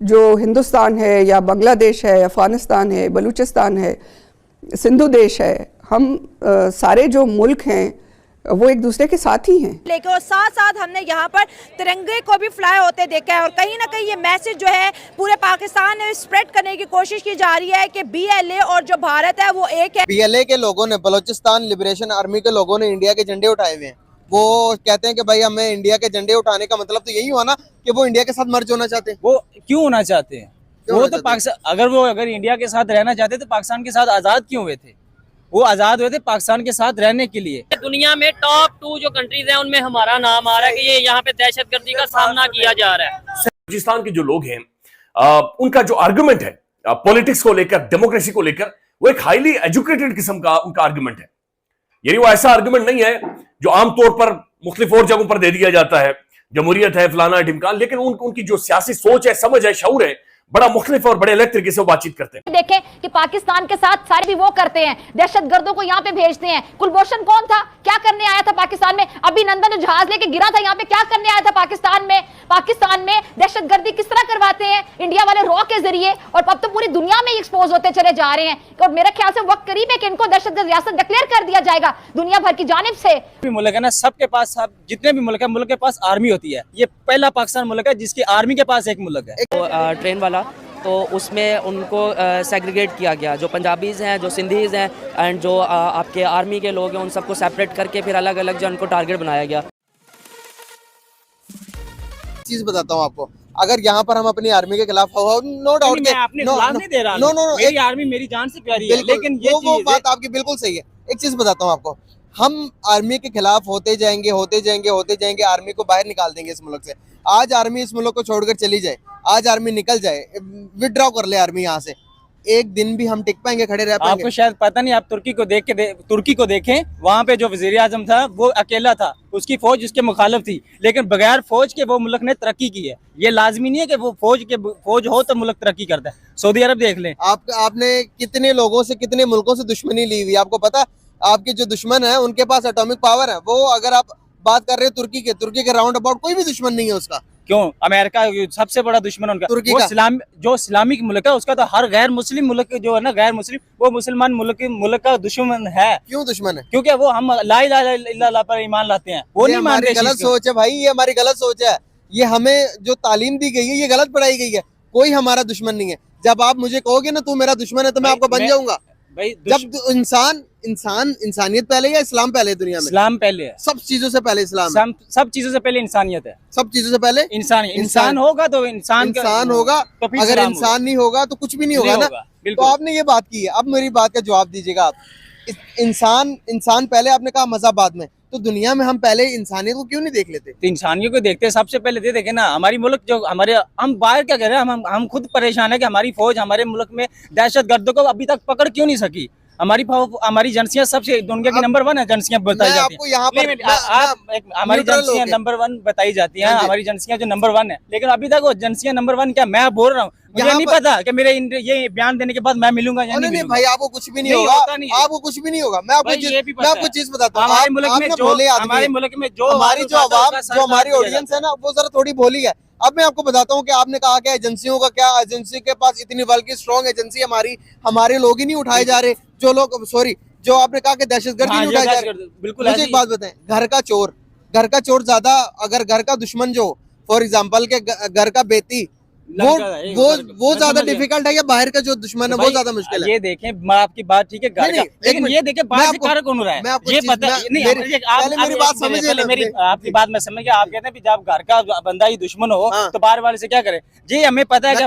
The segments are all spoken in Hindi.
जो हिंदुस्तान है या बांग्लादेश है, अफ़गानिस्तान है, बलूचिस्तान है, सिंधु देश है, हम सारे जो मुल्क हैं वो एक दूसरे के साथ ही हैं। लेकिन और साथ साथ हमने यहाँ पर तिरंगे को भी फ्लाई होते देखा है और कहीं ना कहीं ये मैसेज जो है पूरे पाकिस्तान में स्प्रेड करने की कोशिश की जा रही है कि BLA और जो भारत है वो एक है। BLA के लोगों ने, बलूचिस्तान लिबरेशन आर्मी के लोगों ने इंडिया के झंडे उठाए हुए हैं। वो कहते हैं कि भाई हमें इंडिया के झंडे उठाने का मतलब तो यही हुआ ना कि वो इंडिया के साथ मर्ज होना चाहते हैं। वो क्यों होना चाहते हैं? वो तो पाकिस्तान, अगर इंडिया के साथ रहना चाहते तो पाकिस्तान के साथ आजाद क्यों हुए थे? वो आजाद हुए थे पाकिस्तान के साथ रहने के लिए। दुनिया में टॉप 2 जो कंट्रीज हैं उनमें हमारा नाम आ रहा है कि ये यहाँ पे दहशतगर्दी का सामना किया जा रहा है। बलूचिस्तान के जो लोग हैं उनका जो आर्गुमेंट है पॉलिटिक्स को लेकर, डेमोक्रेसी को लेकर, वो एक हाईली एजुकेटेड किस्म का उनका आर्गुमेंट है। यानी वो ऐसा आर्गुमेंट नहीं है जो आमतौर पर मुख्तलिफ और जगहों पर दे दिया जाता है, जमहूरियत है, फलाना ढिमकान, लेकिन उनकी जो सियासी सोच है, समझ है, शऊर है, बड़ा मुख्तलिफ और बड़े अलग तरीके से वो बातचीत करते हैं। देखें कि पाकिस्तान के साथ सारे भी वो करते हैं, दहशतगर्दों को यहाँ पे भेजते हैं। कुलभूषण कौन था, क्या करने आया था पाकिस्तान में? अभिनंदन जो जहाज लेके गिरा था यहाँ पे, क्या करने आया था पाकिस्तान में? पाकिस्तान में दहशतगर्दी किस तरह करवाते हैं इंडिया वाले रॉ के जरिए, और अब तो पूरी दुनिया में एक्सपोज होते चले जा रहे हैं। और मेरे ख्याल से वक्त करीब है कि इनको दहशतगर्द रियासत डिक्लेयर कर दिया जाएगा दुनिया भर की जानिब से। मुल्क है ना, सबके पास, सब जितने भी मुल्क है, मुल्क के पास आर्मी होती है। ये पहला पाकिस्तान मुल्क है जिसकी आर्मी के पास एक मुल्क है। ट्रेन वाला तो उसमें उनको सेग्रीगेट किया गया, जो पंजाबीज़ हैं, जो सिंधीज़ हैं एंड जो आपके आर्मी के लोग हैं, उन सबको सेपरेट करके फिर अलग अलग जो उनको टारगेट बनाया गया। चीज बताता हूँ आपको, अगर यहाँ पर हम अपनी आर्मी के खिलाफ नो डाउट, मेरी आर्मी मेरी जान से प्यारी है, लेकिन वो बात आपकी बिल्कुल सही है। एक चीज बताता हूँ आपको, हम आर्मी के खिलाफ होते जाएंगे, आर्मी को बाहर निकाल देंगे इस मुल्क से। आज आर्मी इस मुल्क को छोड़कर चली जाए, आज आर्मी निकल जाए, विड्रॉ कर ले आर्मी यहाँ से, एक दिन भी हम टिक पाएंगे, खड़े रह पाएंगे? आपको शायद पता नहीं, आप तुर्की को देखें, वहाँ पे जो वजीर आजम था वो अकेला था, उसकी फौज उसके मुखालिफ थी, लेकिन बगैर फौज के वो मुल्क ने तरक्की की है। ये लाजमी नहीं है कि वो फौज हो तो मुल्क तरक्की करता है। सऊदी अरब देख लें, आपने कितने लोगों से, कितने मुल्कों से दुश्मनी ली हुई, आपको पता? आपके जो दुश्मन है उनके पास एटॉमिक पावर है। वो अगर आप बात कर रहे हैं तुर्की के राउंड अबाउट कोई भी दुश्मन नहीं है उसका। क्यों? अमेरिका सबसे बड़ा दुश्मन उनका तुर्की वो का। जो इस्लामिक मुल्क है उसका तो हर गैर मुस्लिम मुल्क जो है ना, गैर मुस्लिम, वो मुसलमान मुल्क का दुश्मन है। क्यों दुश्मन है? क्योंकि वो हम ला इलाहा इल्लल्लाह पर ईमान लाते हैं, वो नहीं मानते। गलत सोच है भाई, ये हमारी गलत सोच है। ये हमें जो तालीम दी गई है ये गलत पढ़ाई गई है। कोई हमारा दुश्मन नहीं है। जब आप मुझे कहोगे ना तू मेरा दुश्मन है तो मैं आपको बन जाऊंगा। भाई जब इंसानियत पहले या इस्लाम पहले? दुनिया में इस्लाम पहले है, सब चीजों से पहले इस्लाम है। सब चीजों से पहले इंसानियत है, सब चीजों से पहले इंसान होगा तो इंसान होगा, तो अगर इंसान नहीं होगा तो कुछ भी नहीं होगा ना। तो आपने ये बात की है, अब मेरी बात का जवाब दीजिएगा आप। इंसान पहले, आपने कहा मज़हब बाद में, तो दुनिया में हम पहले इंसानियत को क्यों नहीं देख लेते? तो इंसानियत को देखते सबसे पहले देखे ना। हमारी मुल्क जो हम बाहर क्या कर रहे हैं, हम खुद परेशान है कि हमारी फौज हमारे मुल्क में दहशतगर्दों को अभी तक पकड़ क्यों नहीं सकी। हमारी एजेंसियां सबसे दुनिया की नंबर 1 एजेंसियां बताई जाती हैं। हमारी एजेंसियां नंबर 1 बताई जाती हैं, हमारी एजेंसियां जो नंबर 1 है, लेकिन अभी तक वो एजेंसियां नंबर 1 क्या? मैं बोल रहा हूँ, मुझे नहीं पता कि मेरे ये बयान देने के बाद मैं मिलूंगा या नहीं मिलूंगा। भाई आपको कुछ भी नहीं होगा, आपको कुछ भी नहीं होगा। मैं आपको चीज बताता हूँ, हमारे मुल्क में जो हमारी जो आवाम, जो हमारी ऑडियंस है ना, वो जरा थोड़ी भोली है। अब मैं आपको बताता हूँ कि आपने कहा कि एजेंसियों का क्या, एजेंसी के पास इतनी बल्कि स्ट्रॉन्ग एजेंसी हमारे लोग ही नहीं उठाए जा रहे, जो आपने कहा कि दहशतगर्दी नहीं उठाए जा रहे। बिल्कुल। मुझे एक बात बताएं, घर का चोर ज्यादा, अगर घर का दुश्मन जो फॉर एग्जाम्पल के घर का बेटी, वो ज्यादा डिफिकल्ट है या बाहर का जो दुश्मन है वो ज्यादा मुश्किल है? ये देखें, मैं आपकी बात ठीक है, लेकिन ये देखें बाहर से कारक कौन हो रहा है, ये पता नहीं। मेरी बात समझिए, आपकी बात मैं समझ गया। आप कहते हैं कि जब घर का बंदा ही दुश्मन हो तो बाहर वाले से क्या करे? जी हमें पता है कि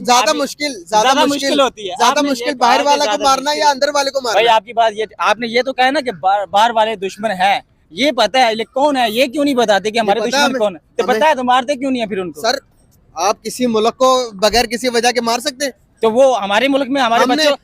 ज्यादा मुश्किल होती है, ज्यादा मुश्किल बाहर वाला को मारना या अंदर वाले को मारना। भाई आपकी बात ये, आपने ये तो कहा ना कि बाहर वाले दुश्मन है, ये पता है, लेकिन कौन है ये क्यों नहीं बताते कि हमारे दुश्मन कौन है? तो पता है तो मारते क्यों नहीं है फिर उनको? सर, आप किसी मुल्क को बगैर किसी वजह के मार सकते हैं? तो वो हमारे मुल्क में हमारे बच्चों,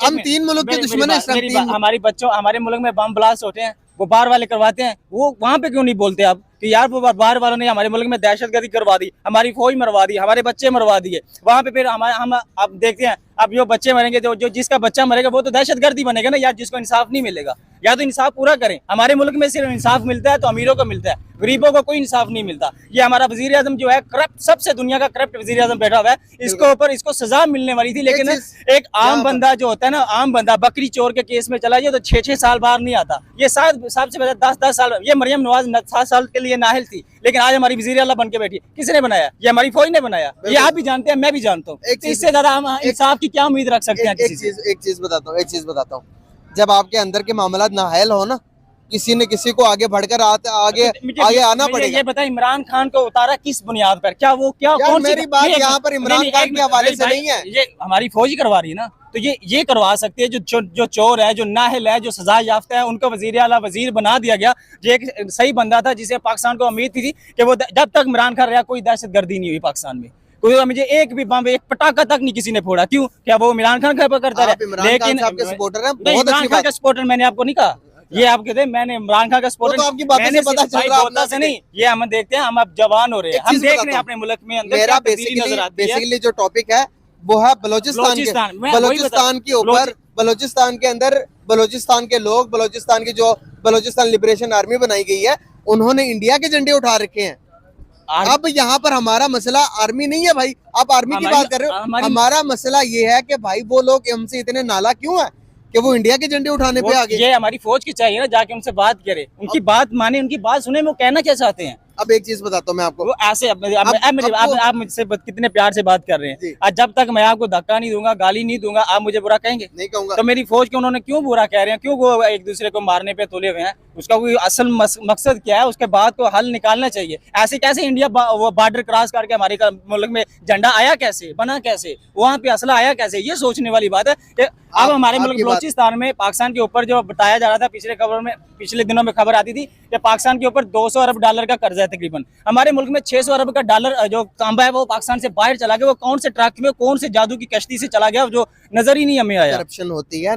हम 3 मुल्क के दुश्मन हैं। हमारे मुल्क में बम ब्लास्ट होते हैं, वो बाहर वाले करवाते हैं, वो वहाँ पे क्यों नहीं बोलते आप कि यार वो बाहर वालों ने हमारे मुल्क में दहशतगर्दी करवा दी, हमारी फौज मरवा दी, हमारे बच्चे मरवा दिए। वहाँ पे फिर हम अब देखते हैं, अब जो बच्चे मरेंगे, जो जिसका बच्चा मरेगा वो तो दहशतगर्दी बनेगा ना यार, जिसको इंसाफ नहीं मिलेगा। या तो इंसाफ पूरा करें। हमारे मुल्क में सिर्फ इंसाफ मिलता है तो अमीरों को मिलता है, गरीबों को कोई इंसाफ नहीं मिलता। ये हमारा वजीर आजम जो है करप्ट, सबसे दुनिया का करप्ट वजीर आजम बैठा हुआ है, इसके ऊपर इसको सजा मिलने वाली थी, लेकिन एक आम बंदा जो होता है ना, आम बंदा बकरी चोर के केस में चला जाए तो 6-6 साल बाहर नहीं आता। ये सबसे पहले 10-10 साल, ये मरियम नवाज 7 साल के लिए नाहिल थी, लेकिन आज हमारी वजीर आला बन के बैठी। किसने बनाया? ये हमारी फौज ने बनाया। ये आप भी जानते हैं, मैं भी जानता हूँ। इससे ज्यादा हम इंसाफ की क्या उम्मीद रख सकते हैं? एक चीज बताता हूँ, जब आपके अंदर के मामला नाहल हो ना, किसी न किसी को आगे बढ़कर आगे आना पड़ेगा। ये बता, इमरान खान को उतारा किस बुनियाद पर? क्या वो क्या कौन मेरी बात यहाँ पर इमरान खान के हवाले से नहीं है, ये हमारी फौज ही करवा रही है ना, तो ये करवा सकती है। जो चोर है, जो नाहिल है, जो सजा याफ्ता है, उनको वजीर आला वजीर बना दिया गया। ये एक सही बंदा था जिसे पाकिस्तान को उम्मीद थी कि वो, जब तक इमरान खान रहा कोई दहशत गर्दी नहीं हुई पाकिस्तान में, कोई मुझे एक भी बम, एक पटाखा तक नहीं किसी ने फोड़ा। क्यों? क्या वो इमरान खान का करता है? लेकिन सपोर्टर है, इमरान खान का सपोर्टर मैंने आपको नहीं कहा, ये आप कहते हैं मैंने इमरान खान का सपोर्टर, तो आपकी बातों से पता चल रहा है से नहीं। ये हम देखते हैं, हम अब जवान हो रहे हैं, हम देख रहे हैं अपने मुल्क में अंदर मेरा बेसिकली जो टॉपिक है वो है बलोचिस्तान के ऊपर, बलोचिस्तान के अंदर बलोचिस्तान के लोग, बलोचिस्तान की जो बलोचिस्तान लिबरेशन आर्मी बनाई गई है, उन्होंने इंडिया के झंडे उठा रखे हैं। अब यहाँ पर हमारा मसला आर्मी नहीं है भाई, आप आर्मी की बात कर रहे हो। हमारा मसला ये है कि भाई वो लोग हमसे इतने नाला क्यों है कि वो इंडिया के झंडे उठाने पे आगे। ये हमारी फौज की चाहिए ना, जाके उनसे बात करे, उनकी बात माने, उनकी बात सुने, वो कहना क्या चाहते हैं। अब एक चीज बताता हूँ मैं आपको, वो ऐसे आप मुझसे कितने प्यार से बात कर रहे हैं। आज जब तक मैं आपको धक्का नहीं दूंगा, गाली नहीं दूंगा, आप मुझे बुरा कहेंगे? नहीं कहूंगा। तो मेरी फौज के उन्होंने क्यों बुरा कह रहे हैं? क्यों वो एक दूसरे को मारने पे तुले हुए हैं? उसका कोई असल मकसद क्या है? उसके बाद को हल निकालना चाहिए। ऐसे कैसे इंडिया वो बॉर्डर क्रॉस करके हमारे मुल्क में झंडा आया कैसे, बना कैसे, वहाँ पे असला आया कैसे? ये सोचने वाली बात है कि अब हमारे मुल्क बलूचिस्तान में पाकिस्तान के ऊपर जो बताया जा रहा था, पिछले दिनों में खबर आती थी कि पाकिस्तान के ऊपर 200 अरब डॉलर का कर्जा है तकरीबन। हमारे मुल्क में 600 अरब का डॉलर जो तांबा है वो पाकिस्तान से बाहर चला गया। वो कौन से ट्रक में, कौन से जादू की कश्ती से चला गया जो नजर ही नहीं हमें आया। करप्शन होती है,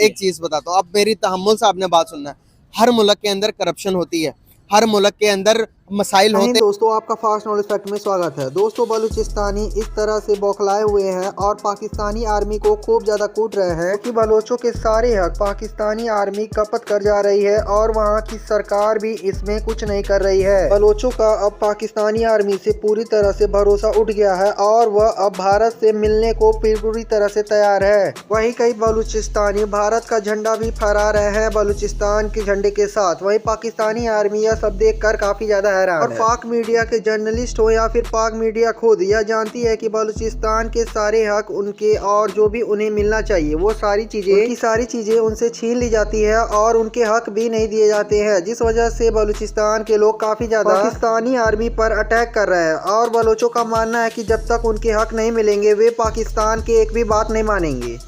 एक चीज बताता हूँ, अब मेरी तहम्मुल से आपने बात सुनना है। हर मुल्क के अंदर करप्शन होती है, हर मुल्क के अंदर मसाइल होते हैं। दोस्तों, आपका फास्ट नॉलेज फैक्ट में स्वागत है। दोस्तों, बलूचिस्तानी इस तरह से बौखलाए हुए हैं और पाकिस्तानी आर्मी को खूब ज्यादा कूट रहे हैं कि बलोचों के सारे हक पाकिस्तानी आर्मी खपत कर जा रही है और वहां की सरकार भी इसमें कुछ नहीं कर रही है। बलोचों का अब पाकिस्तानी आर्मी से पूरी तरह से भरोसा उठ गया है और वह अब भारत से मिलने को पूरी तरह से तैयार है। वहीं कई बलूचिस्तानी भारत का झंडा भी फहरा रहे हैं बलूचिस्तान के झंडे के साथ। वहीं पाकिस्तानी आर्मी यह सब देख कर काफी ज्यादा और पाक मीडिया के जर्नलिस्ट हो या फिर पाक मीडिया खुद यह जानती है कि बलूचिस्तान के सारे हक उनके और जो भी उन्हें मिलना चाहिए वो सारी चीजें उनसे छीन ली जाती है और उनके हक भी नहीं दिए जाते हैं, जिस वजह से बलूचिस्तान के लोग काफी ज्यादा पाकिस्तानी आर्मी पर अटैक कर रहे हैं। और बलोचों का मानना है कि जब तक उनके हक नहीं मिलेंगे वे पाकिस्तान के एक भी बात नहीं मानेंगे।